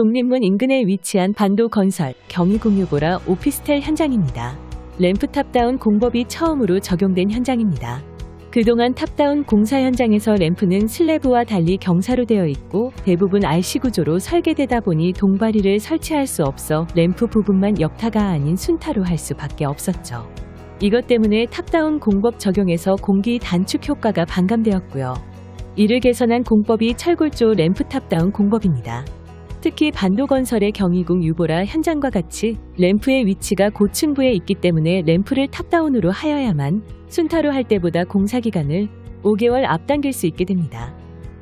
독립문 인근에 위치한 반도건설 경희공유보라 오피스텔 현장입니다. 램프 탑다운 공법이 처음으로 적용된 현장입니다. 그동안 탑다운 공사 현장에서 램프는 슬래브와 달리 경사로 되어 있고 대부분 RC 구조로 설계되다 보니 동바리를 설치할 수 없어 램프 부분만 역타가 아닌 순타로 할 수밖에 없었죠. 이것 때문에 탑다운 공법 적용에서 공기 단축 효과가 반감되었고요. 이를 개선한 공법이 철골조 램프 탑다운 공법입니다. 특히 반도건설의 경희궁 유보라 현장과 같이 램프의 위치가 고층부에 있기 때문에 램프를 탑다운으로 하여야만 순타로 할 때보다 공사기간을 5개월 앞당길 수 있게 됩니다.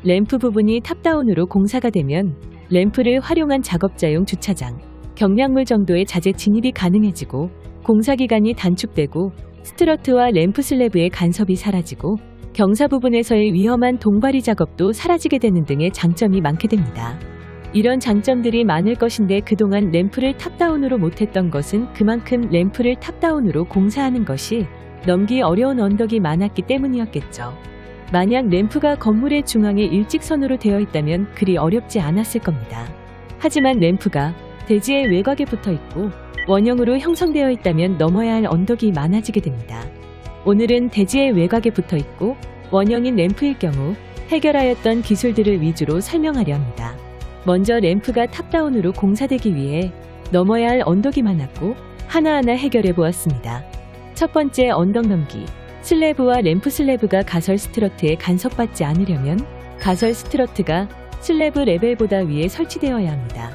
램프 부분이 탑다운으로 공사가 되면 램프를 활용한 작업자용 주차장, 경량물 정도의 자재 진입이 가능해지고 공사기간이 단축되고 스트러트와 램프 슬래브의 간섭이 사라지고 경사 부분에서의 위험한 동바리 작업도 사라지게 되는 등의 장점이 많게 됩니다. 이런 장점들이 많을 것인데 그동안 램프를 탑다운으로 못했던 것은 그만큼 램프를 탑다운으로 공사하는 것이 넘기 어려운 언덕이 많았기 때문이었겠죠. 만약 램프가 건물의 중앙에 일직선으로 되어 있다면 그리 어렵지 않았을 겁니다. 하지만 램프가 대지의 외곽에 붙어 있고 원형으로 형성되어 있다면 넘어야 할 언덕이 많아지게 됩니다. 오늘은 대지의 외곽에 붙어 있고 원형인 램프일 경우 해결하였던 기술들을 위주로 설명하려 합니다. 먼저 램프가 탑다운으로 공사되기 위해 넘어야 할 언덕이 많았고 하나하나 해결해 보았습니다. 첫 번째, 언덕 넘기. 슬래브와 램프 슬래브가 가설 스트러트에 간섭받지 않으려면 가설 스트러트가 슬래브 레벨보다 위에 설치되어야 합니다.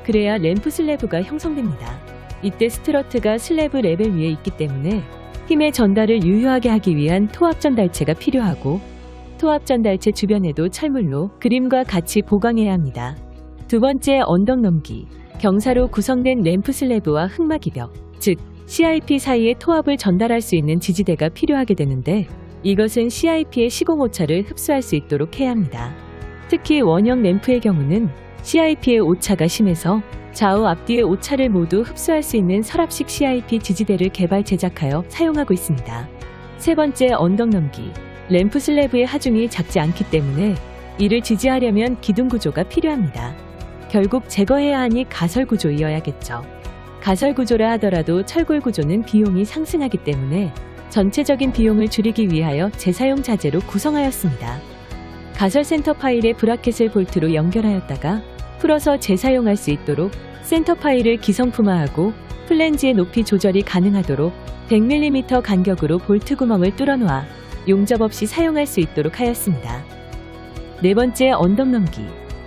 그래야 램프 슬래브가 형성됩니다. 이때 스트러트가 슬래브 레벨 위에 있기 때문에 힘의 전달을 유효하게 하기 위한 토압 전달체가 필요하고 토압 전달체 주변에도 철물로 그림과 같이 보강해야 합니다. 두 번째, 언덕 넘기. 경사로 구성된 램프 슬래브와 흑마기벽, 즉 CIP 사이에 토압을 전달할 수 있는 지지대가 필요하게 되는데 이것은 CIP의 시공오차를 흡수할 수 있도록 해야 합니다. 특히 원형 램프의 경우는 CIP의 오차가 심해서 좌우 앞뒤의 오차를 모두 흡수할 수 있는 서랍식 CIP 지지대를 개발 제작하여 사용하고 있습니다. 세 번째, 언덕 넘기. 램프 슬래브의 하중이 작지 않기 때문에 이를 지지하려면 기둥 구조가 필요합니다. 결국 제거해야 하니 가설 구조이어야겠죠. 가설 구조라 하더라도 철골 구조는 비용이 상승하기 때문에 전체적인 비용을 줄이기 위하여 재사용 자재로 구성하였습니다. 가설 센터 파일에 브라켓을 볼트로 연결하였다가 풀어서 재사용할 수 있도록 센터 파일을 기성품화하고 플랜지의 높이 조절이 가능하도록 100mm 간격으로 볼트 구멍을 뚫어놓아 용접 없이 사용할 수 있도록 하였습니다. 네 번째, 언덕 넘기.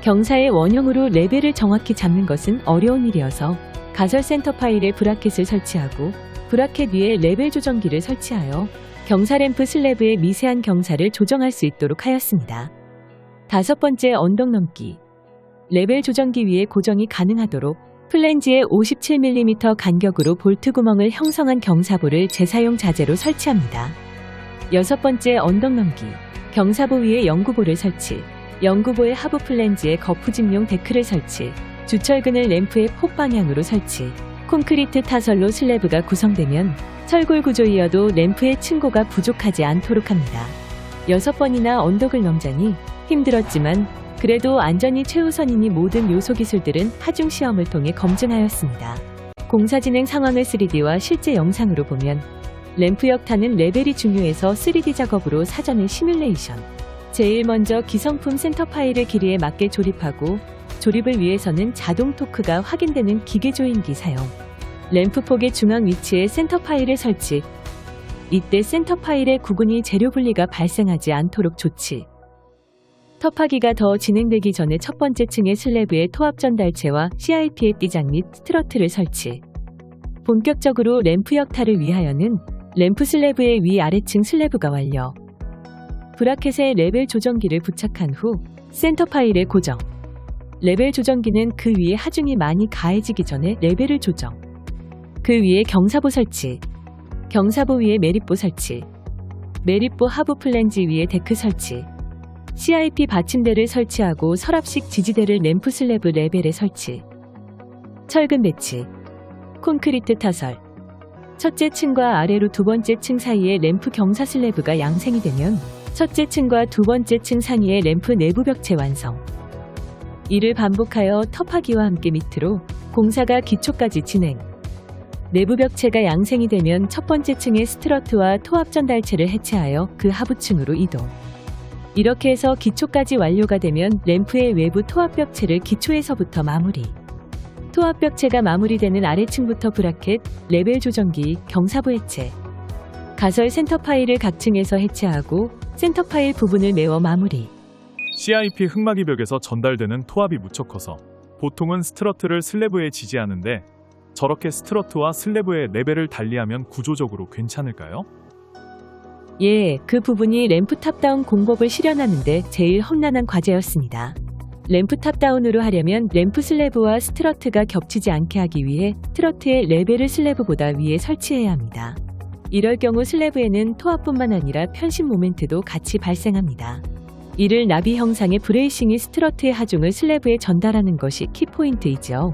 경사의 원형으로 레벨을 정확히 잡는 것은 어려운 일이어서 가설 센터 파일에 브라켓을 설치하고 브라켓 위에 레벨 조정기를 설치하여 경사 램프 슬래브의 미세한 경사를 조정할 수 있도록 하였습니다. 다섯 번째, 언덕 넘기. 레벨 조정기 위에 고정이 가능하도록 플랜지에 57mm 간격으로 볼트 구멍을 형성한 경사부를 재사용 자재로 설치합니다. 여섯 번째, 언덕 넘기. 경사부 위에 연구보를 설치, 연구보의 하부 플랜지에 거푸집용 데크를 설치, 주철근을 램프의 폭 방향으로 설치, 콘크리트 타설로 슬래브가 구성되면 철골 구조이어도 램프의 층고가 부족하지 않도록 합니다. 6번이나 언덕을 넘자니 힘들었지만 그래도 안전이 최우선이니 모든 요소 기술들은 하중 시험을 통해 검증하였습니다. 공사 진행 상황을 3D와 실제 영상으로 보면 램프 역타는 레벨이 중요해서 3D 작업으로 사전에 시뮬레이션. 제일 먼저 기성품 센터 파일을 길이에 맞게 조립하고 조립을 위해서는 자동 토크가 확인되는 기계 조인기 사용. 램프 폭의 중앙 위치에 센터 파일을 설치. 이때 센터 파일의 구근이 재료 분리가 발생하지 않도록 조치. 터파기가 더 진행되기 전에 첫 번째 층의 슬래브에 토압 전달체와 CIP의 띠장 및 스트러트를 설치. 본격적으로 램프 역타를 위하여는 램프 슬래브의 위아래층 슬래브가 완료. 브라켓에 레벨 조정기를 부착한 후 센터 파일에 고정. 레벨 조정기는 그 위에 하중이 많이 가해지기 전에 레벨을 조정. 그 위에 경사보 설치. 경사보 위에 매립보 설치. 매립보 하부 플랜지 위에 데크 설치. CIP 받침대를 설치하고 서랍식 지지대를 램프 슬래브 레벨에 설치. 철근 배치. 콘크리트 타설. 첫째 층과 아래로 두 번째 층 사이에 램프 경사 슬래브가 양생이 되면 첫째 층과 두 번째 층 상위에 램프 내부 벽체 완성. 이를 반복하여 터파기와 함께 밑으로 공사가 기초까지 진행. 내부 벽체가 양생이 되면 첫 번째 층의 스트러트와 토합 전달체를 해체하여 그 하부층으로 이동. 이렇게 해서 기초까지 완료가 되면 램프의 외부 토합 벽체를 기초에서부터 마무리. 토합 벽체가 마무리되는 아래층부터 브라켓, 레벨 조정기, 경사부 해체. 가설 센터 파일을 각 층에서 해체하고 센터 파일 부분을 메워 마무리. CIP 흑마기 벽에서 전달되는 토합이 무척 커서 보통은 스트러트를 슬래브에 지지하는데 저렇게 스트러트와 슬래브의 레벨을 달리하면 구조적으로 괜찮을까요? 예, 그 부분이 램프 탑다운 공법을 실현하는데 제일 험난한 과제였습니다. 램프 탑다운으로 하려면 램프 슬래브와 스트러트가 겹치지 않게 하기 위해 스트러트의 레벨을 슬래브보다 위에 설치해야 합니다. 이럴 경우 슬래브에는 토합뿐만 아니라 편심 모멘트도 같이 발생합니다. 이를 나비 형상의 브레이싱이 스트러트의 하중을 슬래브에 전달하는 것이 키포인트이죠.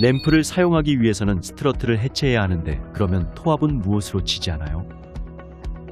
램프를 사용하기 위해서는 스트러트를 해체해야 하는데 그러면 토합은 무엇으로 지지하나요?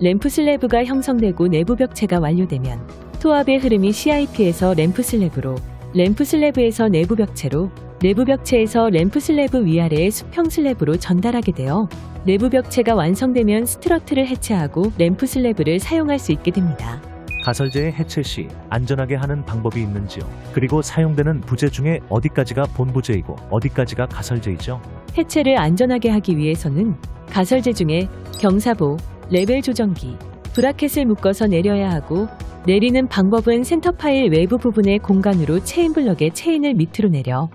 램프 슬래브가 형성되고 내부 벽체가 완료되면 토합의 흐름이 CIP에서 램프 슬래브로, 램프 슬래브에서 내부 벽체로, 내부 벽체에서 램프 슬래브 위아래의 수평 슬래브로 전달하게 되어 내부 벽체가 완성되면 스트러트를 해체하고 램프 슬래브를 사용할 수 있게 됩니다. 가설제의 해체 시 안전하게 하는 방법이 있는지요? 그리고 사용되는 부재 중에 어디까지가 본부재이고 어디까지가 가설제이죠? 해체를 안전하게 하기 위해서는 가설제 중에 경사보, 레벨 조정기, 브라켓을 묶어서 내려야 하고 내리는 방법은 센터 파일 외부 부분의 공간으로 체인 블럭에 체인을 밑으로 내려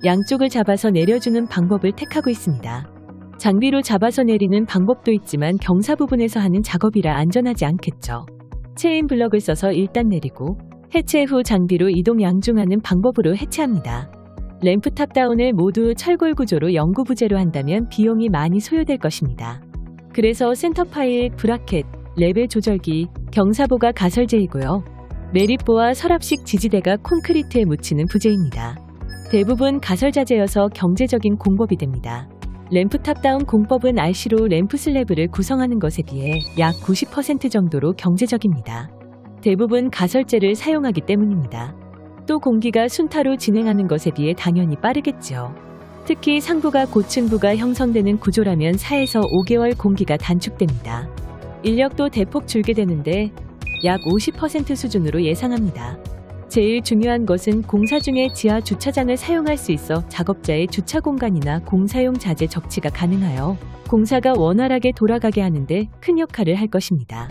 양쪽을 잡아서 내려주는 방법을 택하고 있습니다. 장비로 잡아서 내리는 방법도 있지만 경사 부분에서 하는 작업이라 안전하지 않겠죠. 체인 블럭을 써서 일단 내리고 해체 후 장비로 이동 양중하는 방법으로 해체합니다. 램프 탑다운을 모두 철골 구조로 영구부재로 한다면 비용이 많이 소요될 것입니다. 그래서 센터 파일, 브라켓, 레벨 조절기, 경사보가 가설제이고요. 매립보와 서랍식 지지대가 콘크리트에 묻히는 부재입니다. 대부분 가설자재여서 경제적인 공법이 됩니다. 램프 탑다운 공법은 RC로 램프 슬래브를 구성하는 것에 비해 약 90% 정도로 경제적입니다. 대부분 가설재를 사용하기 때문입니다. 또 공기가 순타로 진행하는 것에 비해 당연히 빠르겠죠. 특히 상부가 고층부가 형성되는 구조라면 4에서 5개월 공기가 단축됩니다. 인력도 대폭 줄게 되는데 약 50% 수준으로 예상합니다. 제일 중요한 것은 공사 중에 지하 주차장을 사용할 수 있어 작업자의 주차 공간이나 공사용 자재 적치가 가능하여 공사가 원활하게 돌아가게 하는데 큰 역할을 할 것입니다.